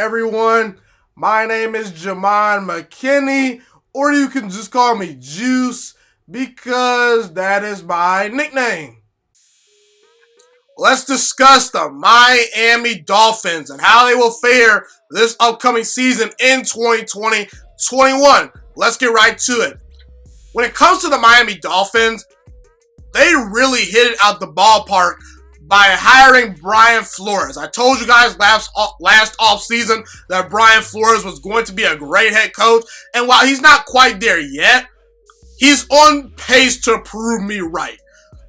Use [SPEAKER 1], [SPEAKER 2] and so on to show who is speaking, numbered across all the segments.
[SPEAKER 1] everyone? My name is Jamon McKinney, or you can just call me Juice, because that is my nickname. Let's discuss the Miami Dolphins and how they will fare this upcoming season in 2020-21. Let's get right to it. When it comes to the Miami Dolphins, they really hit it out the ballpark by hiring Brian Flores. I told you guys last offseason that Brian Flores was going to be a great head coach, and while he's not quite there yet, he's on pace to prove me right.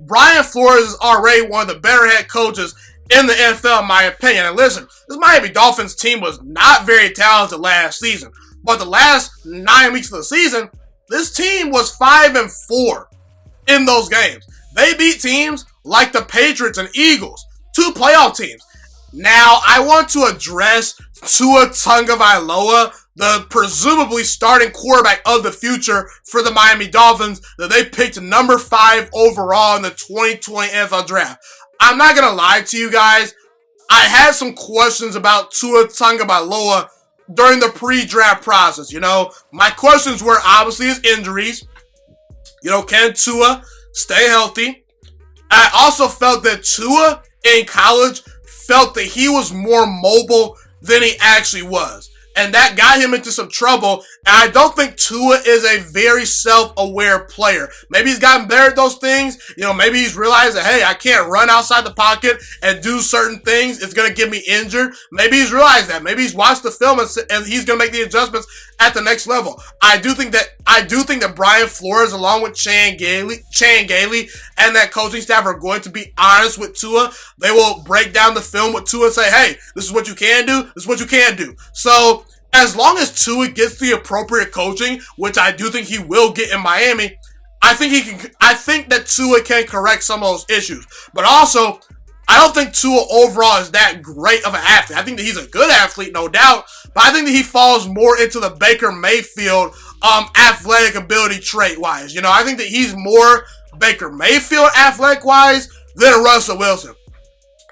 [SPEAKER 1] Brian Flores is already one of the better head coaches in the NFL, in my opinion. And listen, this Miami Dolphins team was not very talented last season, but the last 9 weeks of the season, this team was 5-4 in those games. They beat teams like the Patriots and Eagles, two playoff teams. Now, I want to address Tua Tagovailoa, the presumably starting quarterback of the future for the Miami Dolphins that they picked number 5 overall in the 2020 NFL Draft. I'm not going to lie to you guys. I had some questions about Tua Tagovailoa during the pre-draft process. My questions were obviously his injuries. Can Tua stay healthy? I also felt that Tua in college felt that he was more mobile than he actually was. And that got him into some trouble. And I don't think Tua is a very self-aware player. Maybe he's gotten better at those things. Maybe he's realized that, hey, I can't run outside the pocket and do certain things. It's going to get me injured. Maybe he's realized that. Maybe he's watched the film and he's going to make the adjustments at the next level. I do think that Brian Flores, along with Chan Gailey and that coaching staff are going to be honest with Tua. They will break down the film with Tua and say, hey, this is what you can do. This is what you can do. So, as long as Tua gets the appropriate coaching, which I do think he will get in Miami, I think that Tua can correct some of those issues. But also, I don't think Tua overall is that great of an athlete. I think that he's a good athlete, no doubt, but I think that he falls more into the Baker Mayfield athletic ability trait-wise. I think that he's more Baker Mayfield athletic-wise than Russell Wilson.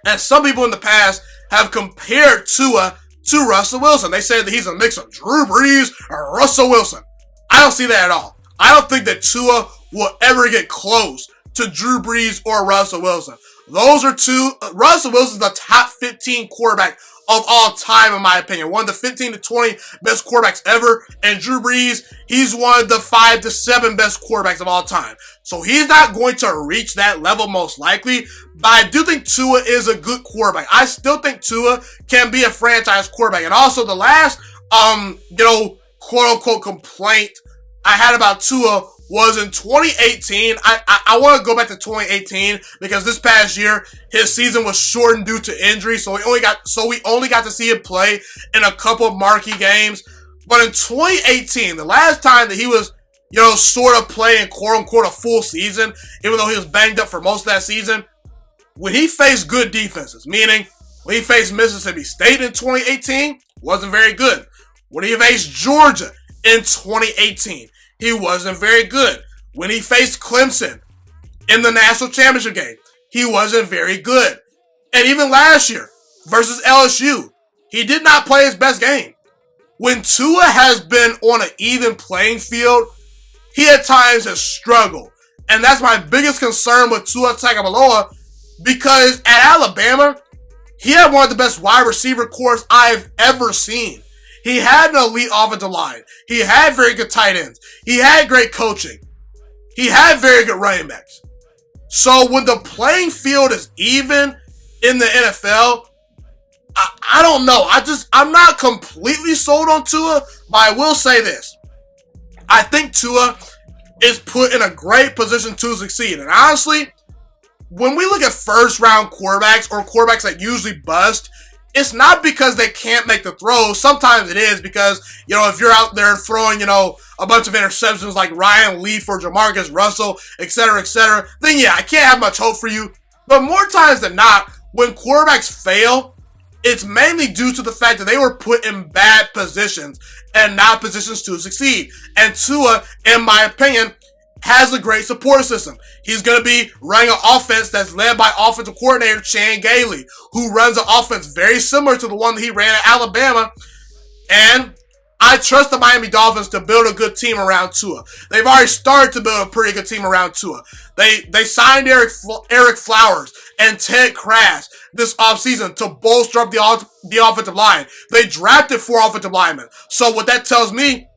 [SPEAKER 1] And some people in the past have compared Tua to Russell Wilson. They say that he's a mix of Drew Brees or Russell Wilson. I don't see that at all. I don't think that Tua will ever get close to Drew Brees or Russell Wilson. Those are two. Russell Wilson's the top 15 quarterback of all time, in my opinion. One of the 15 to 20 best quarterbacks ever. And Drew Brees, he's one of the 5 to 7 best quarterbacks of all time. So he's not going to reach that level most likely. But I do think Tua is a good quarterback. I still think Tua can be a franchise quarterback. And also the last, quote unquote complaint I had about Tua was in 2018. I want to go back to 2018 because this past year his season was shortened due to injury, so we only got to see him play in a couple of marquee games. But in 2018, the last time that he was sort of playing quote unquote a full season, even though he was banged up for most of that season, when he faced good defenses, meaning when he faced Mississippi State in 2018, wasn't very good. When he faced Georgia in 2018, he wasn't very good. When he faced Clemson in the national championship game, he wasn't very good. And even last year versus LSU, he did not play his best game. When Tua has been on an even playing field, he at times has struggled. And that's my biggest concern with Tua Tagovailoa, because at Alabama, he had one of the best wide receiver corps I've ever seen. He had an elite offensive line. He had very good tight ends. He had great coaching. He had very good running backs. So when the playing field is even in the NFL, I don't know. I'm not completely sold on Tua, but I will say this. I think Tua is put in a great position to succeed. And honestly, when we look at first round quarterbacks or quarterbacks that usually bust, it's not because they can't make the throws. Sometimes it is because, if you're out there throwing, a bunch of interceptions like Ryan Leaf or Jamarcus Russell, et cetera, then yeah, I can't have much hope for you. But more times than not, when quarterbacks fail, it's mainly due to the fact that they were put in bad positions and not positions to succeed. And Tua, in my opinion, has a great support system. He's going to be running an offense that's led by offensive coordinator Chan Gailey, who runs an offense very similar to the one that he ran at Alabama. And I trust the Miami Dolphins to build a good team around Tua. They've already started to build a pretty good team around Tua. They signed Eric Flowers and Ted Kraft this offseason to bolster up the offensive line. They drafted 4 offensive linemen. So what that tells me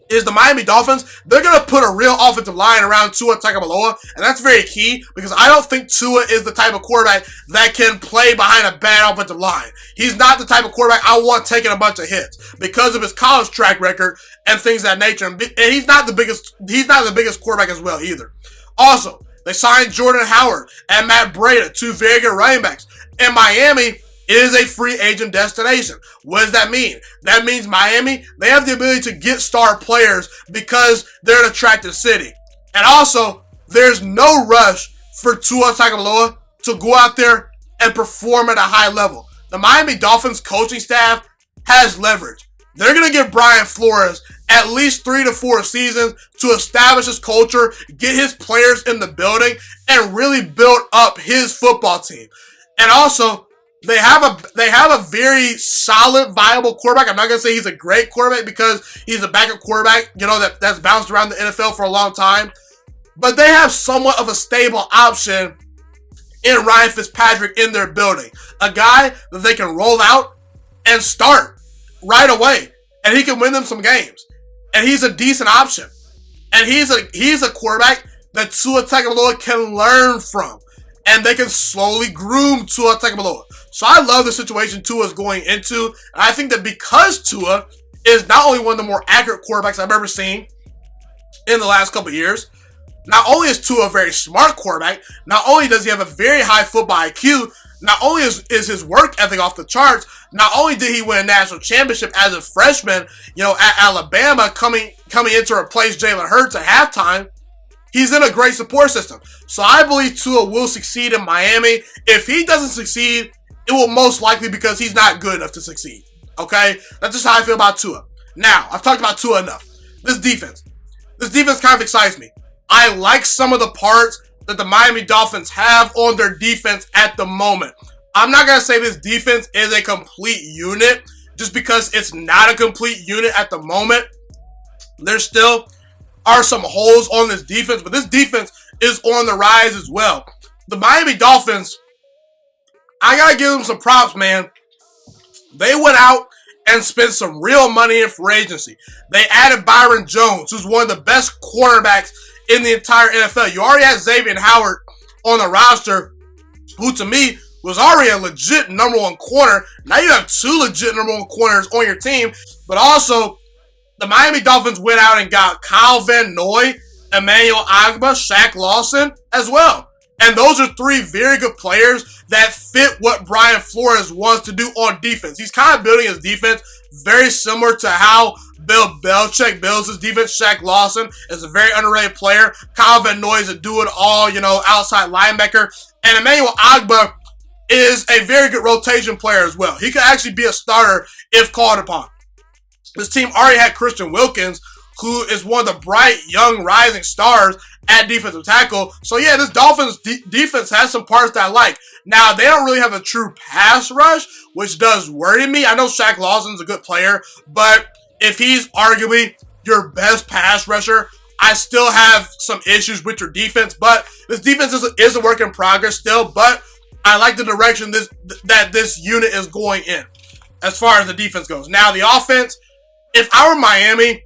[SPEAKER 1] is the Miami Dolphins, they're going to put a real offensive line around Tua Tagovailoa, and that's very key because I don't think Tua is the type of quarterback that can play behind a bad offensive line. He's not the type of quarterback I want taking a bunch of hits because of his college track record and things of that nature. And he's not the biggest quarterback as well either. Also, they signed Jordan Howard and Matt Breida, 2 very good running backs. In Miami, it is a free agent destination. What does that mean? That means Miami, they have the ability to get star players because they're an attractive city. And also, there's no rush for Tua Tagovailoa to go out there and perform at a high level. The Miami Dolphins coaching staff has leverage. They're going to give Brian Flores at least 3 to 4 seasons to establish his culture, get his players in the building, and really build up his football team. And also, they have a very solid, viable quarterback. I'm not going to say he's a great quarterback because he's a backup quarterback, that's bounced around the NFL for a long time. But they have somewhat of a stable option in Ryan Fitzpatrick in their building. A guy that they can roll out and start right away. And he can win them some games. And he's a decent option. And he's a quarterback that Tua Tagovailoa can learn from. And they can slowly groom Tua Tagovailoa. So I love the situation Tua's going into. And I think that because Tua is not only one of the more accurate quarterbacks I've ever seen in the last couple of years, not only is Tua a very smart quarterback, not only does he have a very high football IQ, not only is his work ethic off the charts, not only did he win a national championship as a freshman, at Alabama coming in to replace Jalen Hurts at halftime, he's in a great support system. So I believe Tua will succeed in Miami. If he doesn't succeed, it will most likely because he's not good enough to succeed. Okay? That's just how I feel about Tua. Now, I've talked about Tua enough. This defense kind of excites me. I like some of the parts that the Miami Dolphins have on their defense at the moment. I'm not going to say this defense is a complete unit just because it's not a complete unit at the moment. There still are some holes on this defense, but this defense is on the rise as well. The Miami Dolphins, I got to give them some props, man. They went out and spent some real money in free agency. They added Byron Jones, who's one of the best cornerbacks in the entire NFL. You already had Xavier Howard on the roster, who to me was already a legit number 1 corner. Now you have 2 legit number 1 corners on your team. But also, the Miami Dolphins went out and got Kyle Van Noy, Emmanuel Ogbah, Shaq Lawson as well. And those are 3 very good players that fit what Brian Flores wants to do on defense. He's kind of building his defense very similar to how Bill Belichick builds his defense. Shaq Lawson is a very underrated player. Kyle Van Noy is a do-it-all, outside linebacker. And Emmanuel Ogbah is a very good rotation player as well. He could actually be a starter if called upon. This team already had Christian Wilkins, who is one of the bright, young, rising stars at defensive tackle. So yeah, this Dolphins defense has some parts that I like. Now, they don't really have a true pass rush, which does worry me. I know Shaq Lawson's a good player, but if he's arguably your best pass rusher, I still have some issues with your defense. But this defense is a work in progress still, but I like the direction that this unit is going in as far as the defense goes. Now, the offense, if I were Miami,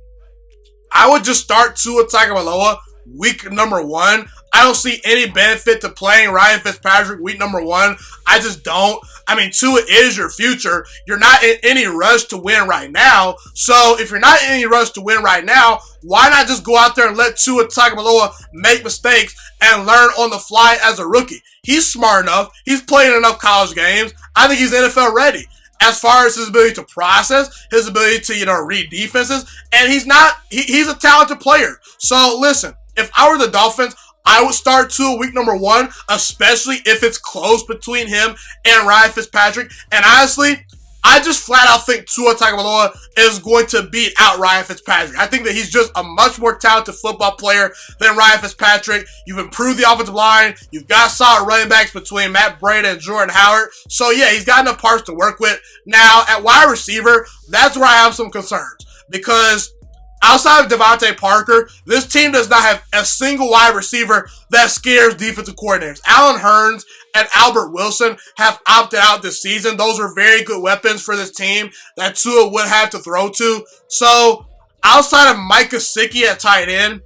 [SPEAKER 1] I would just start Tua Tagovailoa week number 1. I don't see any benefit to playing Ryan Fitzpatrick week number 1. I just don't. I mean, Tua is your future. You're not in any rush to win right now. So if you're not in any rush to win right now, why not just go out there and let Tua Tagovailoa make mistakes and learn on the fly as a rookie? He's smart enough. He's played enough college games. I think he's NFL ready. As far as his ability to process, his ability to, read defenses, and he's a talented player. So listen, if I were the Dolphins, I would start Tua week number 1, especially if it's close between him and Ryan Fitzpatrick. And honestly, I just flat out think Tua Tagovailoa is going to beat out Ryan Fitzpatrick. I think that he's just a much more talented football player than Ryan Fitzpatrick. You've improved the offensive line. You've got solid running backs between Matt Breida and Jordan Howard. So yeah, he's got enough parts to work with. Now, at wide receiver, that's where I have some concerns. Because outside of Devontae Parker, this team does not have a single wide receiver that scares defensive coordinators. Allen Hurns and Albert Wilson have opted out this season. Those are very good weapons for this team that Tua would have to throw to. So, outside of Mike Gesicki at tight end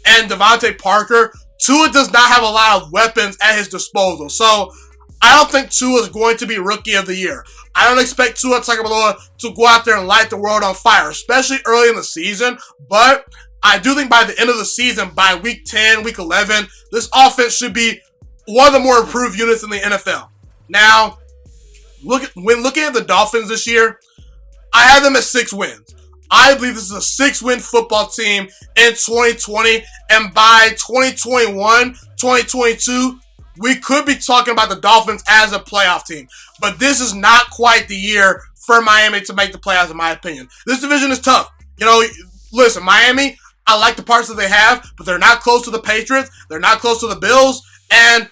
[SPEAKER 1] and Devontae Parker, Tua does not have a lot of weapons at his disposal. So, I don't think Tua is going to be Rookie of the Year. I don't expect Tua Tagovailoa to go out there and light the world on fire, especially early in the season. But I do think by the end of the season, by week 10, week 11, this offense should be one of the more improved units in the NFL. Now, when looking at the Dolphins this year, I have them at 6 wins. I believe this is a 6-win football team in 2020. And by 2021, 2022, we could be talking about the Dolphins as a playoff team. But this is not quite the year for Miami to make the playoffs, in my opinion. This division is tough. You know, listen, Miami, I like the parts that they have, but they're not close to the Patriots. They're not close to the Bills. And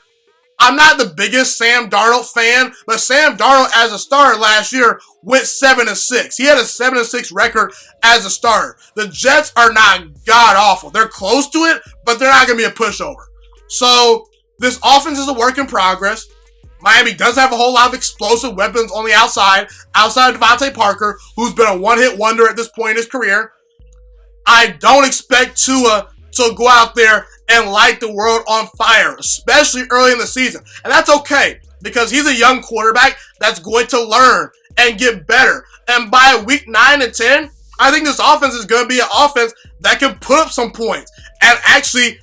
[SPEAKER 1] I'm not the biggest Sam Darnold fan, but Sam Darnold as a starter last year went 7-6. He had a 7-6 record as a starter. The Jets are not god-awful. They're close to it, but they're not going to be a pushover. So, this offense is a work in progress. Miami does have a whole lot of explosive weapons on the outside of Devontae Parker, who's been a one-hit wonder at this point in his career. I don't expect Tua to go out there and light the world on fire, especially early in the season. And that's okay, because he's a young quarterback that's going to learn and get better. And by week 9 and 10, I think this offense is going to be an offense that can put up some points and actually,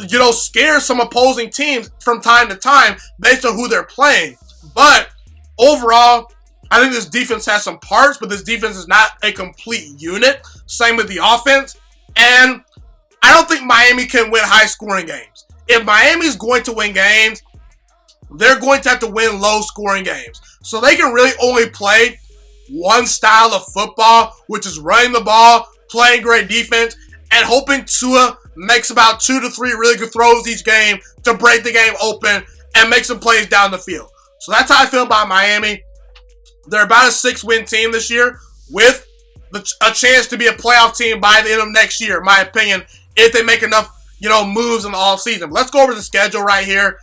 [SPEAKER 1] you know, scare some opposing teams from time to time based on who they're playing. But overall, I think this defense has some parts, but this defense is not a complete unit. Same with the offense. And I don't think Miami can win high-scoring games. If Miami's going to win games, they're going to have to win low-scoring games. So they can really only play one style of football, which is running the ball, playing great defense, and hoping Tua makes about 2 to 3 really good throws each game to break the game open and make some plays down the field. So that's how I feel about Miami. They're about a 6-win team this year with a chance to be a playoff team by the end of next year, in my opinion, if they make enough, you know, moves in the offseason. But let's go over the schedule right here.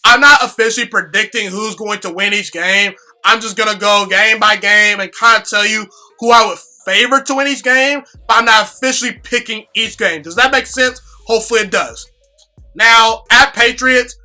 [SPEAKER 1] I'm not officially predicting who's going to win each game. I'm just going to go game by game and kind of tell you who I would favor to win each game, but I'm not officially picking each game. Does that make sense? Hopefully it does. Now, at Patriots,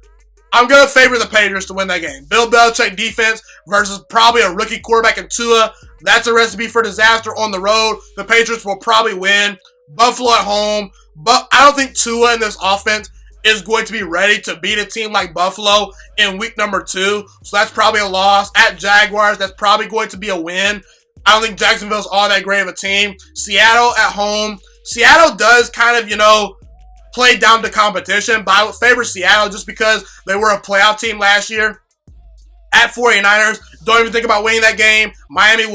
[SPEAKER 1] I'm going to favor the Patriots to win that game. Bill Belichick defense versus probably a rookie quarterback in Tua. That's a recipe for disaster on the road. The Patriots will probably win. Buffalo at home. But I don't think Tua in this offense is going to be ready to beat a team like Buffalo in week number 2. So that's probably a loss. At Jaguars, that's probably going to be a win. I don't think Jacksonville's all that great of a team. Seattle at home. Seattle does kind of, you know, play down to competition, but I would favor Seattle just because they were a playoff team last year. At 49ers, don't even think about winning that game. Miami they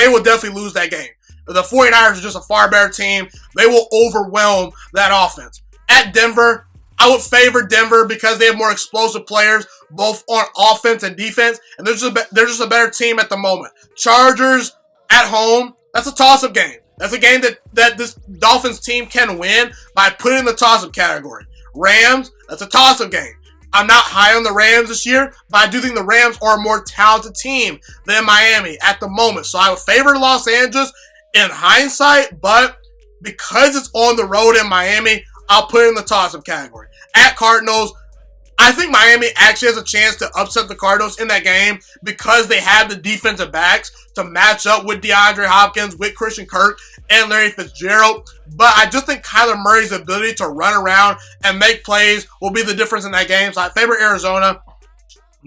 [SPEAKER 1] will definitely lose that game. The 49ers are just a far better team. They will overwhelm that offense. At Denver, I would favor Denver because they have more explosive players, both on offense and defense, and they're just a better team at the moment. Chargers at home, that's a toss-up game. That's a game that this Dolphins team can win by putting in the toss-up category. Rams, that's a toss-up game. I'm not high on the Rams this year, but I do think the Rams are a more talented team than Miami at the moment. So I would favor Los Angeles in hindsight, but because it's on the road in Miami, I'll put it in the toss-up category. At Cardinals, I think Miami actually has a chance to upset the Cardinals in that game because they have the defensive backs to match up with DeAndre Hopkins, with Christian Kirk, and Larry Fitzgerald. But I just think Kyler Murray's ability to run around and make plays will be the difference in that game. So I favor Arizona.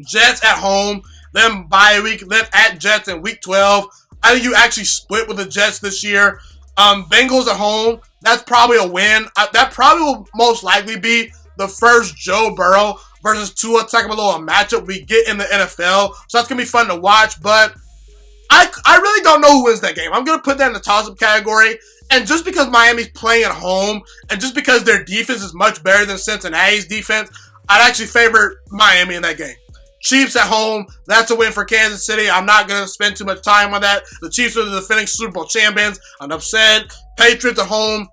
[SPEAKER 1] Jets at home, then bye week, then at Jets in week 12. I think you actually split with the Jets this year. Bengals at home, that's probably a win. That probably will most likely be the first Joe Burrow versus Tua Tagovailoa matchup we get in the NFL. So that's going to be fun to watch. But I really don't know who wins that game. I'm going to put that in the toss-up category. And just because Miami's playing at home, and just because their defense is much better than Cincinnati's defense, I'd actually favor Miami in that game. Chiefs at home, that's a win for Kansas City. I'm not going to spend too much time on that. The Chiefs are the defending Super Bowl champions. I'm upset. Patriots at home.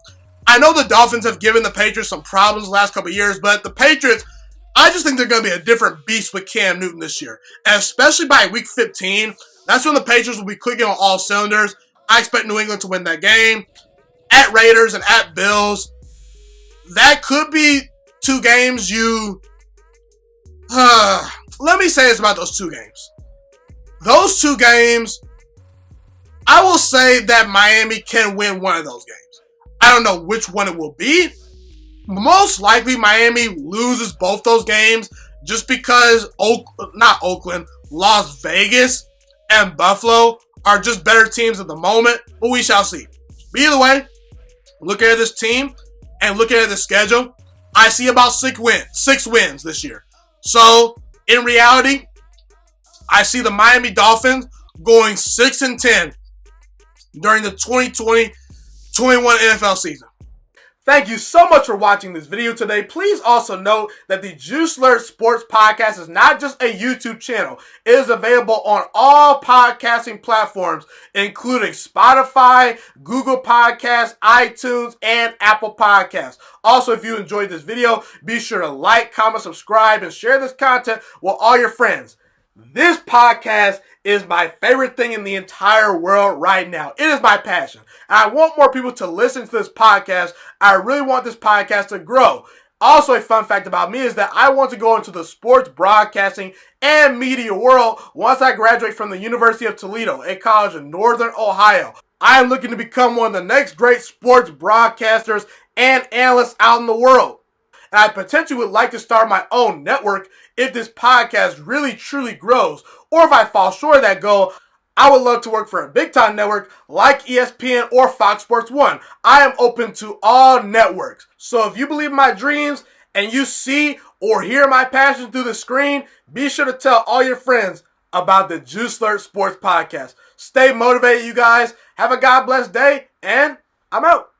[SPEAKER 1] I know the Dolphins have given the Patriots some problems the last couple of years, but the Patriots, I just think they're going to be a different beast with Cam Newton this year. And especially by week 15, that's when the Patriots will be clicking on all cylinders. I expect New England to win that game. At Raiders and at Bills, that could be two games you... let me say this about those two games. Those two games, I will say that Miami can win one of those games. I don't know which one it will be. Most likely Miami loses both those games just because Las Vegas and Buffalo are just better teams at the moment, but we shall see. But either way, looking at this team and looking at the schedule, I see about 6 wins this year. So, in reality, I see the Miami Dolphins going 6-10 during the 2020-21 NFL season. Thank you so much for watching this video today. Please also note that the Juice Alert Sports Podcast is not just a YouTube channel. It is available on all podcasting platforms, including Spotify, Google Podcasts, iTunes, and Apple Podcasts. Also, if you enjoyed this video, be sure to like, comment, subscribe, and share this content with all your friends. This podcast is my favorite thing in the entire world right now. It is my passion. And I want more people to listen to this podcast. I really want this podcast to grow. Also, a fun fact about me is that I want to go into the sports broadcasting and media world once I graduate from the University of Toledo, a college in Northern Ohio. I am looking to become one of the next great sports broadcasters and analysts out in the world. And I potentially would like to start my own network if this podcast really truly grows. Or if I fall short of that goal, I would love to work for a big-time network like ESPN or Fox Sports 1. I am open to all networks. So if you believe in my dreams and you see or hear my passion through the screen, be sure to tell all your friends about the Juice Alert Sports Podcast. Stay motivated, you guys. Have a God bless day, and I'm out.